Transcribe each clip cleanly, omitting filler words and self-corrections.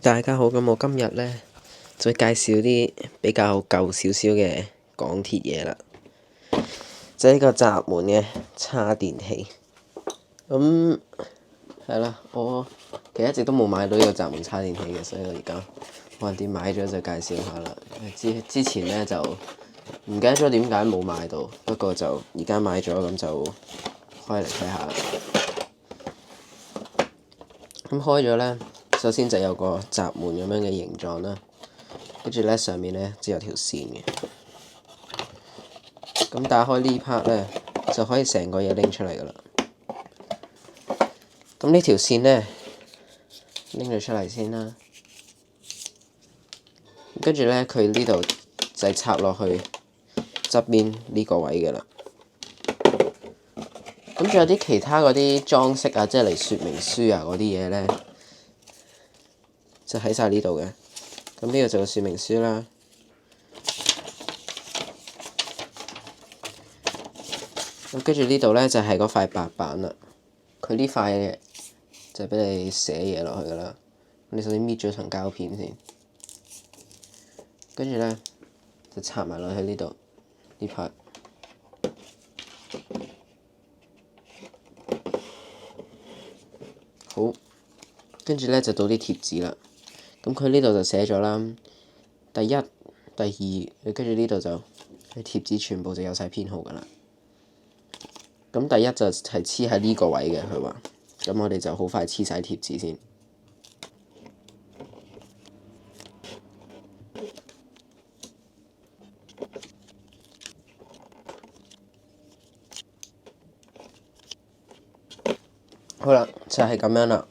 大家好，咁我今日呢，再介紹啲比較舊少少嘅港鐵嘢啦，就係呢個閘門嘅叉電器。咁係啦，我其實一直都冇買到呢個閘門叉電器嘅，所以我而家橫掂買咗就介紹下啦。之前呢，就唔記得咗點解冇買到，不過就而家買咗，咁就開嚟睇下啦。咁開咗呢，首先就有個閘門咁樣嘅形狀啦，跟住呢，上面呢就有條線嘅。咁打開呢 part 呢，就可以成個嘢拎出嚟噶啦。咁呢條線呢，拎咗出嚟先啦，跟住呢，佢呢度就係插落去側邊呢個位噶啦。咁仲有啲其他嗰啲裝飾啊，即係嚟說明書啊嗰啲嘢呢，就喺晒呢度嘅。咁呢個就係說明書啦。咁跟住呢度呢，就係嗰塊白板啦。佢呢塊就係俾你寫嘢落去噶啦。你首先搣咗層膠片先，跟住呢，就插埋落去呢度呢 part。好，跟住呢，就到啲貼紙啦。咁佢呢度就寫咗啦，第一、第二，跟住呢度就啲貼紙全部就有晒編號噶啦。咁第一就係黐喺呢個位嘅，佢話。咁我哋就好快黐晒貼紙先。好啦，就係咁樣啦。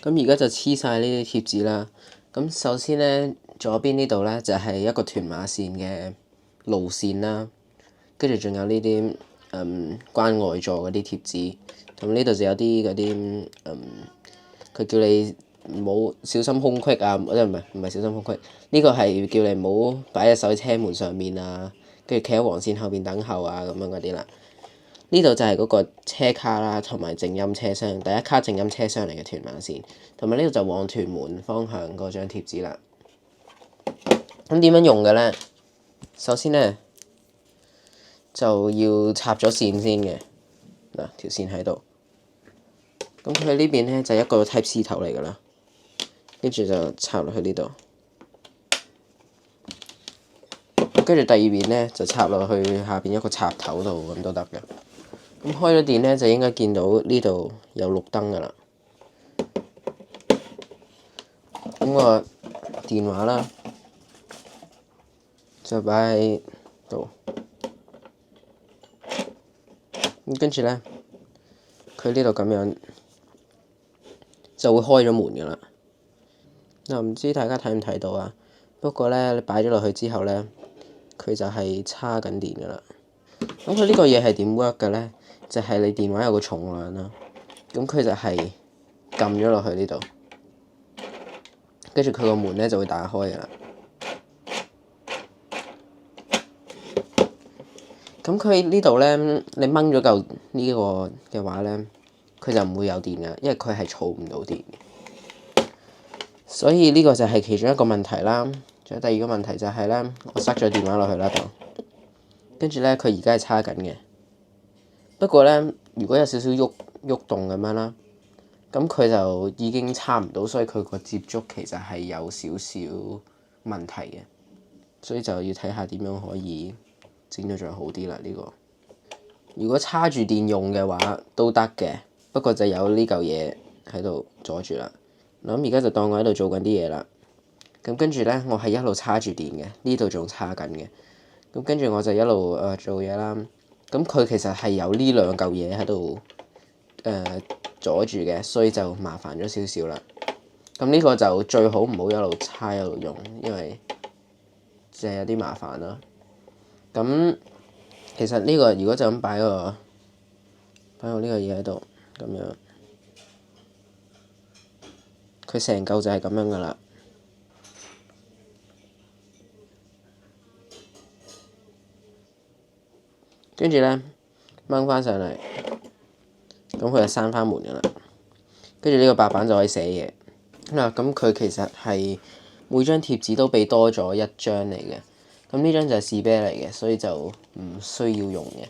咁而家就黐晒呢啲貼紙啦。咁首先呢，左邊呢度呢，就係一個屯馬線嘅路線啦，跟住仲有呢啲關外座嗰啲貼紙。咁呢度就有啲嗰啲佢叫你唔好小心空隙啊，唔係小心空隙。呢個係叫你唔好擺隻手喺車門上面啊，跟住企喺黃線後邊等候啊咁樣嗰啲啦。呢度就係嗰個車卡啦，同埋靜音車廂，第一卡靜音車廂嚟嘅屯馬線，同埋呢度就往屯門方向嗰張貼紙啦。咁點樣用嘅呢？首先呢，就要插咗線先嘅，嗱條線喺度。咁佢呢邊呢，就係一個 Type C 頭嚟噶啦，跟住就插落去呢度。跟住第二邊呢，就插落去下邊一個插頭度，咁都得嘅。咁開咗電呢，就應該見到呢度有綠燈噶啦。咁個電話啦，就擺喺度。咁跟住呢，佢呢度咁樣就會開咗門噶啦。嗱，唔知大家睇唔睇到啊？不過呢，你擺咗落去之後呢，佢就係叉緊電噶啦。咁佢呢個嘢係點 work 嘅呢？就係你電話有個重量啦，咁佢就係撳咗落去呢度，跟住佢個門呢就會打開噶啦。咁佢呢度呢，你掹咗嚿呢個嘅話呢，佢就唔會有電噶，因為佢係儲唔到電。所以呢個就係其中一個問題啦。仲有第二個問題就係呢，我塞咗電話落去啦度，跟住呢，佢而家係叉緊嘅。不過呢，如果有少少喐動咁樣啦，咁佢就已經叉唔到，所以佢個接觸其實係有少少問題嘅，所以就要睇下點樣可以整到再好啲啦。呢個如果叉住電用嘅話都得嘅，不過就有呢嚿嘢喺度阻住啦。咁而家就當我喺度做緊啲嘢啦。咁跟住呢，我係一路叉住電嘅，呢度仲叉緊嘅。咁跟住我就一路做嘢啦。咁佢其實係有呢兩嚿嘢喺度阻住嘅，所以就麻煩咗少少啦。咁呢個就最好唔好一路叉一路用，因為就係有啲麻煩啦。咁其實呢個如果就咁擺個呢個嘢喺度咁樣，佢成嚿就係咁樣噶啦。跟住呢，掹翻上嚟，咁佢就閂翻門噶啦。跟住呢個白板就可以寫嘢。嗱，咁佢其實係每張貼紙都俾多咗一張嚟嘅。咁呢張就係士啤嚟嘅，所以就唔需要用嘅。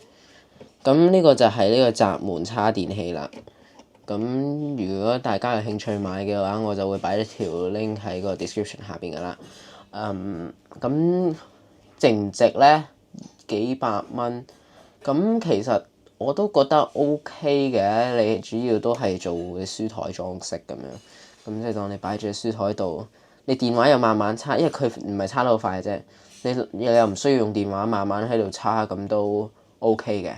咁呢個就係呢個閘門叉電器啦。咁如果大家有興趣買嘅話，我就會擺一條 link 喺個 description 下邊噶啦。咁值唔值咧？幾百蚊。咁其實我都覺得 OK 嘅。你主要都係做嘅書台裝飾咁樣。咁即係當你擺住喺書台度，你電話又慢慢叉，因為佢唔係叉得好快啫。你又唔需要用電話慢慢喺度叉，咁都 OK 嘅。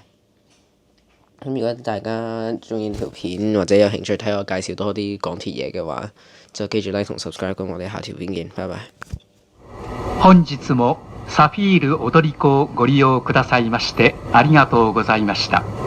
咁如果大家中意呢條片或者有興趣睇我介紹多啲港鐵嘢嘅話，就記住 like 同 subscribe。咁我哋下條片見，拜拜。本日もサフィール踊り子をご利用くださいましてありがとうございました。